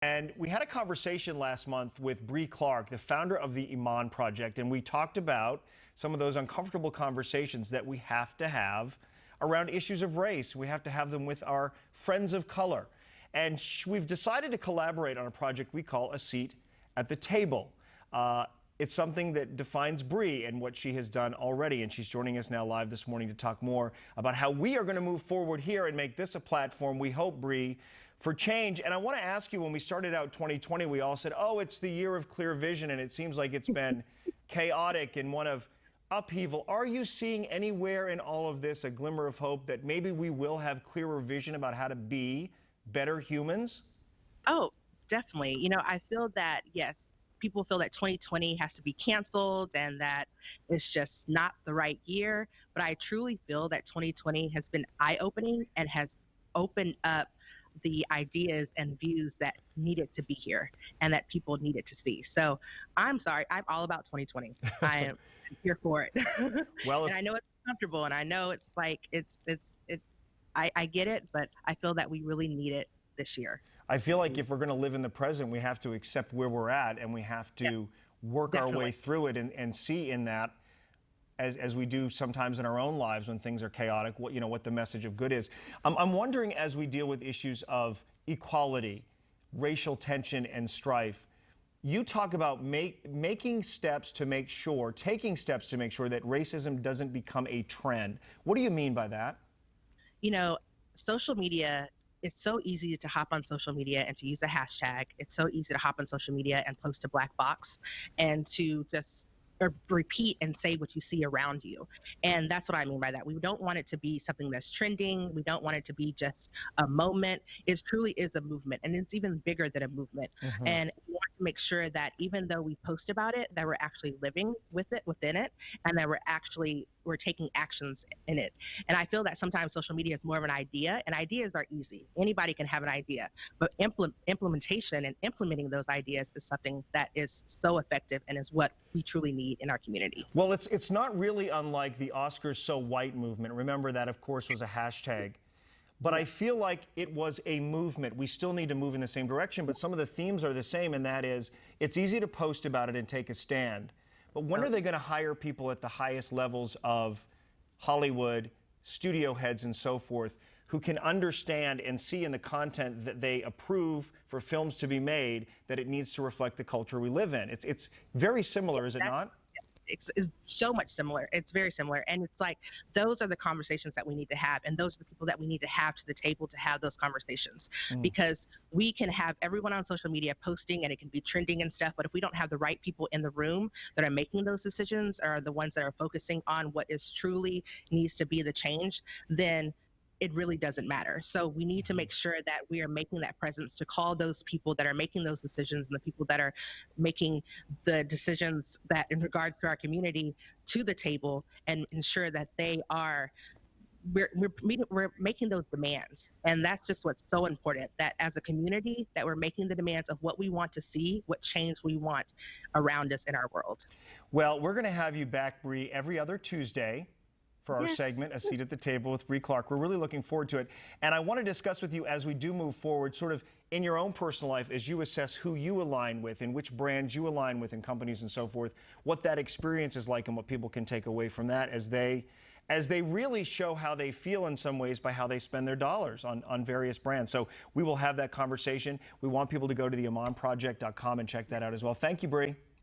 And we had a conversation last month with Bree, the founder of the ummm Project, and we talked about some of those uncomfortable conversations that we have to have around issues of race. We have to have them with our friends of color. And we've decided to collaborate on a project we call A Seat at the Table. It's something that defines Bree and what she has done already, and she's joining us now live this morning to talk more about how we are going to move forward here and make this a platform, we hope, Bree, for change. And I want to ask you, when we started out 2020, we all said, oh, it's the year of clear vision, and it seems like it's been chaotic and one of upheaval. Are you seeing anywhere in all of this a glimmer of hope that maybe we will have clearer vision about how to be better humans? Oh, definitely. I feel that, yes, people feel that 2020 has to be canceled and that it's just not the right year. But I truly feel that 2020 has been eye-opening and has opened up the ideas and views that needed to be here and that people needed to see. So I'm sorry, I'm all about 2020. I am here for it. Well, And I know it's comfortable, and I know it's like, I get it, but I feel that we really need it this year. I feel like if we're going to live in the present, we have to accept where we're at, and we have to work our way through it and see in that, as we do sometimes in our own lives when things are chaotic, what the message of good is. I'm wondering, as we deal with issues of equality, racial tension, and strife, you talk about taking steps to make sure that racism doesn't become a trend. What do you mean by that? Social media, it's so easy to hop on social media and to use a hashtag. It's so easy to hop on social media and post a black box and to just repeat and say what you see around you. And that's what I mean by that. We don't want it to be something that's trending. We don't want it to be just a moment. It truly is a movement, and it's even bigger than a movement. And we want to make sure that even though we post about it, that we're actually living with it, within it, and that we're taking actions in it. And I feel that sometimes social media is more of an idea, and ideas are easy. Anybody can have an idea, but implementation and implementing those ideas is something that is so effective and is what we truly need in our community. Well, it's not really unlike the Oscars So White movement. Remember that, of course, was a hashtag. But I feel like it was a movement. We still need to move in the same direction, but some of the themes are the same, and that is, it's easy to post about it and take a stand. But when are they going to hire people at the highest levels of Hollywood, studio heads, and so forth, who can understand and see in the content that they approve for films to be made that it needs to reflect the culture we live in? It's very similar, is it not? It's so much similar. It's very similar. And it's like, those are the conversations that we need to have. And those are the people that we need to have to the table to have those conversations. Because we can have everyone on social media posting and it can be trending and stuff. But if we don't have the right people in the room that are making those decisions, or the ones that are focusing on what is truly needs to be the change, then it really doesn't matter. So we need to make sure that we are making that presence to call those people that are making those decisions and the people that are making the decisions that in regards to our community to the table, and ensure that we're making those demands. And that's just what's so important, that as a community that we're making the demands of what we want to see, what change we want around us in our world. Well, we're going to have you back, Bree, every other Tuesday for our segment, A Seat at the Table with Bree Clark. We're really looking forward to it. And I want to discuss with you, as we do move forward, sort of in your own personal life, as you assess who you align with and which brands you align with in companies and so forth, what that experience is like and what people can take away from that as they really show how they feel in some ways by how they spend their dollars on various brands. So we will have that conversation. We want people to go to the ummproject.com and check that out as well. Thank you, Bree.